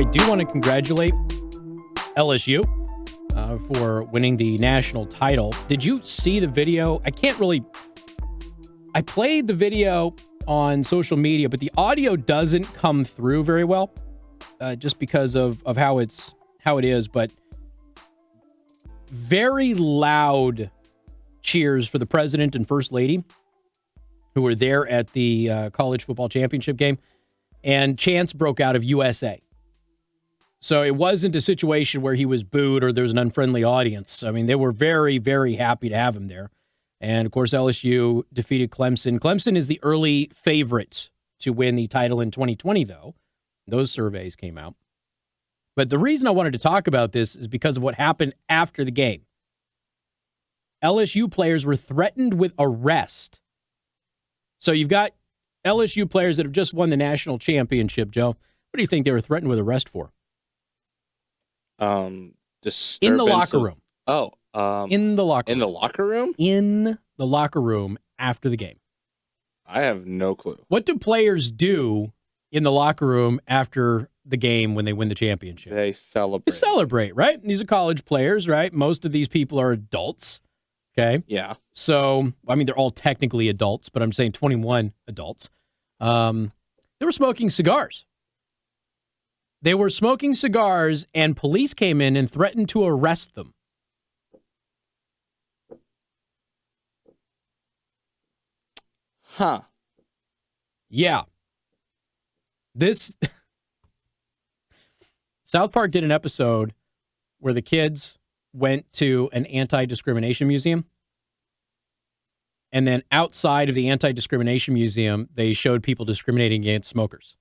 way, do want to congratulate LSU for winning the national title. Did you see the video? I played the video on social media, but the audio doesn't come through very well, just because of how it is. But very loud cheers for the president and first lady who were there at the college football championship game, and chants broke out of USA. So it wasn't a situation where he was booed or there was an unfriendly audience. I mean, they were very, very happy to have him there. And, of course, LSU defeated Clemson. Clemson is the early favorite to win the title in 2020, though. Those surveys came out. But the reason I wanted to talk about this is because of what happened after the game. LSU players were threatened with arrest. So you've got LSU players that have just won the national championship, Joe. What do you think they were threatened with arrest for? In the locker room. In the locker room? In the locker room after the game. I have no clue. What do players do in the locker room after the game when they win the championship? They celebrate. They celebrate, right? These are college players, right? Most of these people are adults, okay? Yeah. So, I mean, they're all technically adults, but I'm saying 21 adults. They were smoking cigars. They were smoking cigars, and police came in and threatened to arrest them. Huh. Yeah. This South Park did an episode where the kids went to an anti-discrimination museum. And then outside of the anti-discrimination museum, they showed people discriminating against smokers.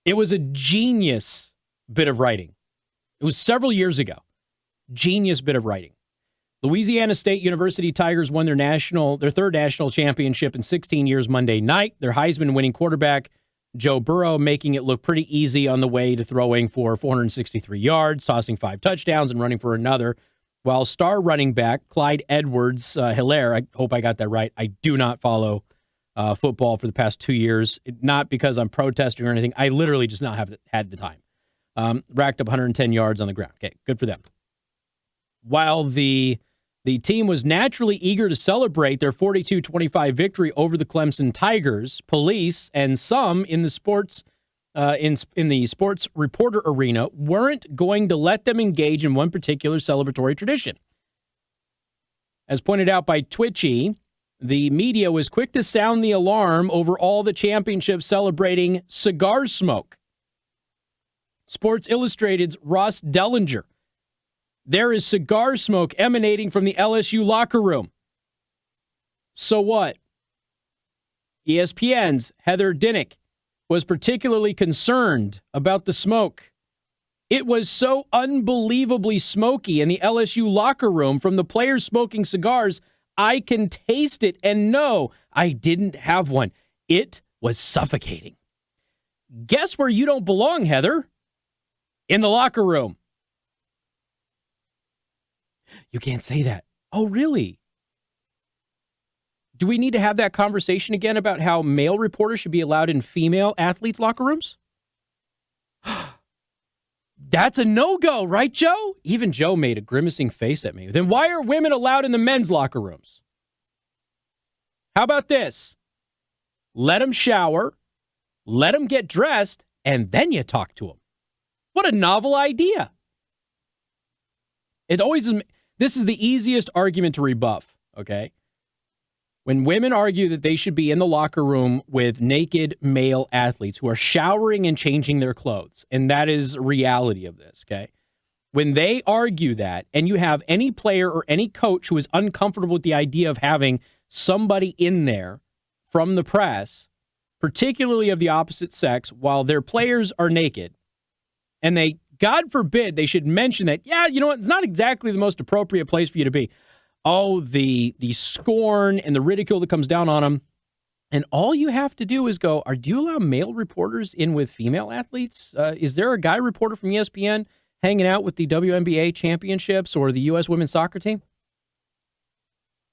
It was a genius bit of writing. It was several years ago. Genius bit of writing. Louisiana State University Tigers won their third national championship in 16 years Monday night. Their Heisman-winning quarterback, Joe Burrow, making it look pretty easy on the way to throwing for 463 yards, tossing 5 touchdowns, and running for another. While star running back Clyde Edwards-Hilaire, I hope I got that right. I do not follow football for the past 2 years, not because I'm protesting or anything. I literally just not had the time. Racked up 110 yards on the ground. Okay, good for them. While the team was naturally eager to celebrate their 42-25 victory over the Clemson Tigers, police and some in the sports reporter arena weren't going to let them engage in one particular celebratory tradition. As pointed out by Twitchy, the media was quick to sound the alarm over all the championships celebrating cigar smoke. Sports Illustrated's Ross Dellinger. There is cigar smoke emanating from the LSU locker room. So what? ESPN's Heather Dinnick was particularly concerned about the smoke. It was so unbelievably smoky in the LSU locker room from the players smoking cigars, I can taste it and no, I didn't have one. It was suffocating. Guess where you don't belong, Heather? In the locker room. You can't say that. Oh, really? Do we need to have that conversation again about how male reporters should be allowed in female athletes' locker rooms? That's a no-go, right, Joe? Even Joe made a grimacing face at me. Then why are women allowed in the men's locker rooms? How about this? Let them shower, let them get dressed, and then you talk to them. What a novel idea. This is the easiest argument to rebuff, okay? When women argue that they should be in the locker room with naked male athletes who are showering and changing their clothes, and that is reality of this, okay? When they argue that, and you have any player or any coach who is uncomfortable with the idea of having somebody in there from the press, particularly of the opposite sex, while their players are naked, and they, God forbid, they should mention that, yeah, you know what, it's not exactly the most appropriate place for you to be. Oh, the scorn and the ridicule that comes down on them. And all you have to do is go, do you allow male reporters in with female athletes? Is there a guy reporter from ESPN hanging out with the WNBA championships or the U.S. women's soccer team?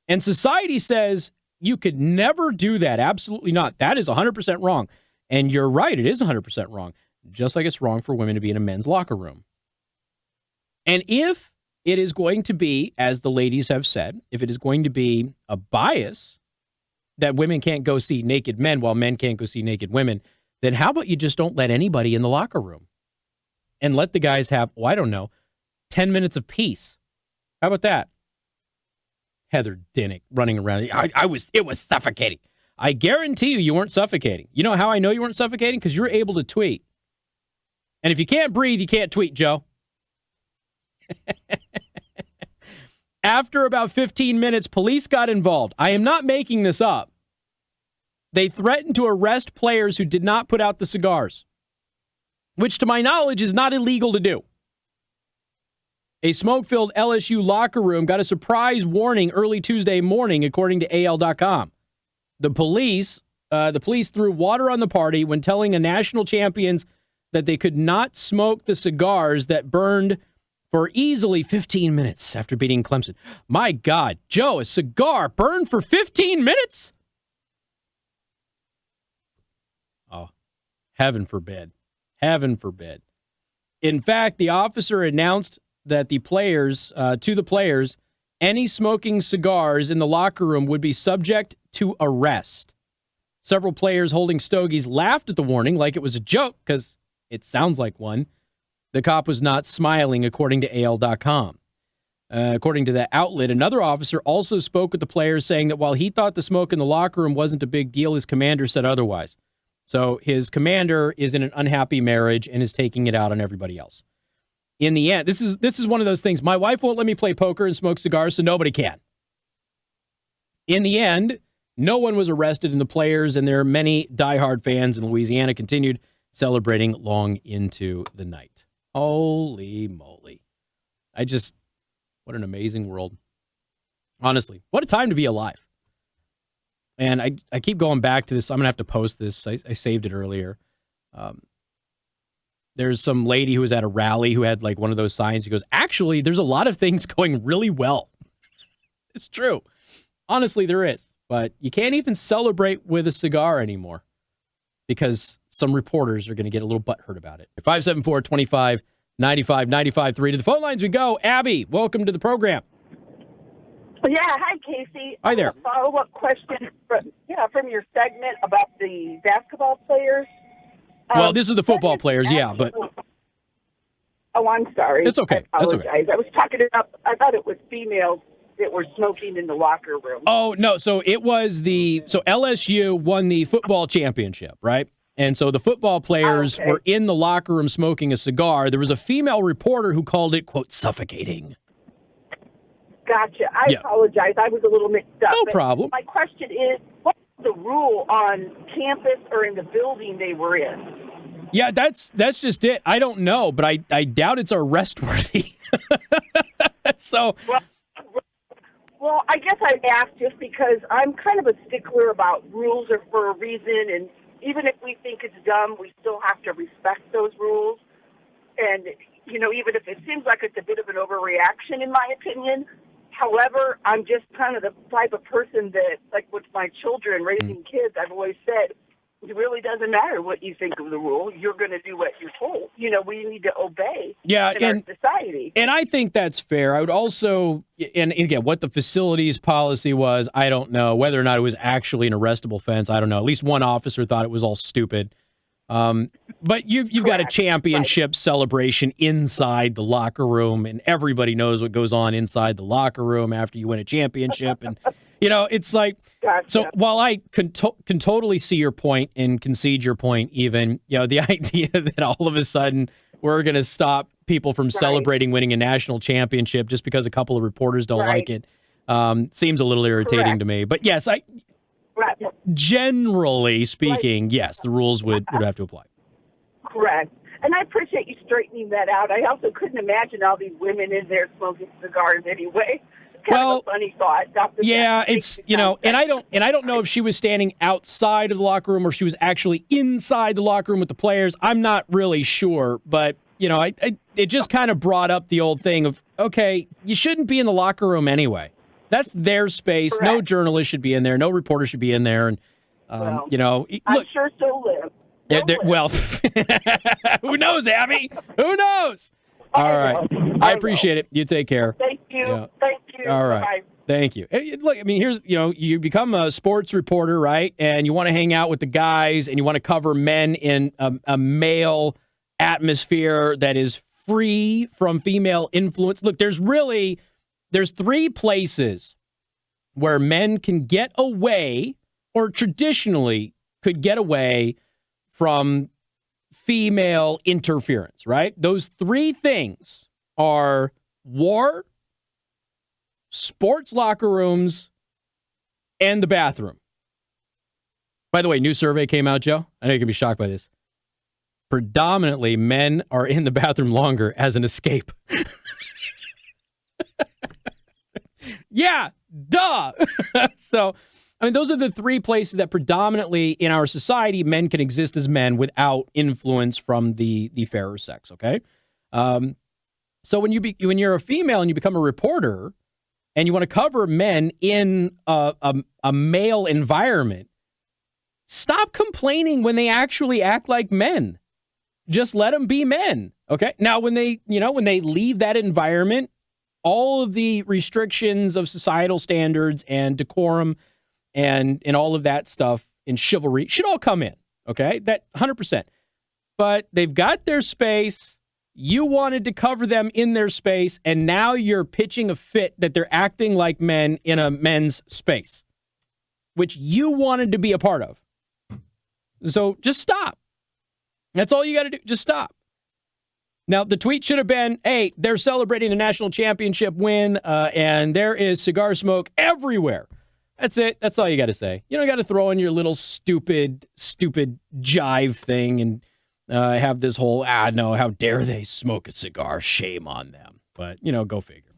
And society says you could never do that. Absolutely not. That is 100% wrong. And you're right, it is 100% wrong, just like it's wrong for women to be in a men's locker room. And if it is going to be, as the ladies have said, if it is going to be a bias that women can't go see naked men while men can't go see naked women, then how about you just don't let anybody in the locker room and let the guys have, 10 minutes of peace. How about that? Heather Dinnick running around. It was suffocating. I guarantee you weren't suffocating. You know how I know you weren't suffocating? Because you're able to tweet. And if you can't breathe, you can't tweet, Joe. After about 15 minutes, police got involved. I am not making this up. They threatened to arrest players who did not put out the cigars, which to my knowledge is not illegal to do. A smoke-filled LSU locker room got a surprise warning early Tuesday morning, according to AL.com. The police threw water on the party when telling a national champions that they could not smoke the cigars that burned for easily 15 minutes after beating Clemson. My God, Joe, a cigar burned for 15 minutes? Oh, heaven forbid. Heaven forbid. In fact, the officer announced that to the players, any smoking cigars in the locker room would be subject to arrest. Several players holding stogies laughed at the warning like it was a joke, because it sounds like one. The cop was not smiling, according to AL.com. According to that outlet, another officer also spoke with the players, saying that while he thought the smoke in the locker room wasn't a big deal, his commander said otherwise. So his commander is in an unhappy marriage and is taking it out on everybody else. In the end, this is one of those things. My wife won't let me play poker and smoke cigars, so nobody can. In the end, no one was arrested, and the players and their many diehard fans in Louisiana continued celebrating long into the night. Holy moly. What an amazing world. Honestly, what a time to be alive. And I keep going back to this. I'm going to have to post this. I saved it earlier. There's some lady who was at a rally who had like one of those signs. He goes, actually, there's a lot of things going really well. It's true. Honestly, there is. But you can't even celebrate with a cigar anymore because some reporters are going to get a little butthurt about it. 574-25-95, 95-3. To the phone lines we go. Abby, welcome to the program. Yeah, hi, Casey. Hi there. A follow-up question from your segment about the basketball players. Well, this is the football players, yeah, but... Oh, I'm sorry. It's okay. I apologize. That's okay. I was talking about, I thought it was females that were smoking in the locker room. Oh, no, so LSU won the football championship, right? And so the football players were in the locker room smoking a cigar. There was a female reporter who called it, quote, suffocating. Gotcha. I apologize. I was a little mixed up. No problem. My question is, what's the rule on campus or in the building they were in? Yeah, that's just it. I don't know, but I doubt it's arrest worthy. So... Well, I guess I asked just because I'm kind of a stickler about rules are for a reason, and even if we think it's dumb, we still have to respect those rules. And, even if it seems like it's a bit of an overreaction, in my opinion. However, I'm just kind of the type of person that, like with my children, raising kids, I've always said, it really doesn't matter what you think of the rule. You're going to do what you're told. We need to obey in our society. And I think that's fair. I would also, and again, what the facilities policy was, I don't know. Whether or not it was actually an arrestable offense, I don't know. At least one officer thought it was all stupid. But you've got a championship celebration inside the locker room, and everybody knows what goes on inside the locker room after you win a championship. And, it's like, so while I can totally see your point and concede your point even, the idea that all of a sudden we're going to stop people from celebrating winning a national championship just because a couple of reporters don't like it seems a little irritating to me. But yes, generally speaking, yes, the rules would have to apply. Correct. And I appreciate you straightening that out. I also couldn't imagine all these women in there smoking cigars anyway. Kind of a funny thought. It's and I don't know if she was standing outside of the locker room or she was actually inside the locker room with the players. I'm not really sure, but it just kind of brought up the old thing of, okay, you shouldn't be in the locker room anyway. That's their space. Correct. No journalist should be in there. No reporter should be in there. And I'm look, sure so live. Well, who knows, Abby? Who knows? All right. I appreciate it. You take care. Thank you. Yeah. Thank you. All right. Bye. Thank you. Hey, look, I mean, here's, you become a sports reporter, right? And you want to hang out with the guys and you want to cover men in a male atmosphere that is free from female influence. Look, there's 3 places where men can get away, or traditionally could get away from female interference, right? Those 3 things are war, sports locker rooms, and the bathroom. By the way, new survey came out, Joe. I know you can be shocked by this. Predominantly, men are in the bathroom longer as an escape. Yeah, duh. So, I mean, those are the 3 places that predominantly in our society, men can exist as men without influence from the fairer sex, okay? So when you're a female and you become a reporter and you want to cover men in a male environment, stop complaining when they actually act like men. Just let them be men, okay? Now, when they leave that environment, all of the restrictions of societal standards and decorum and all of that stuff in chivalry should all come in, okay? That 100%. But they've got their space. You wanted to cover them in their space, and now you're pitching a fit that they're acting like men in a men's space, which you wanted to be a part of. So just stop. That's all you got to do. Just stop. Now, the tweet should have been, hey, they're celebrating a national championship win, and there is cigar smoke everywhere. That's it. That's all you got to say. You don't got to throw in your little stupid jive thing and have this whole, no, how dare they smoke a cigar? Shame on them. But, go figure.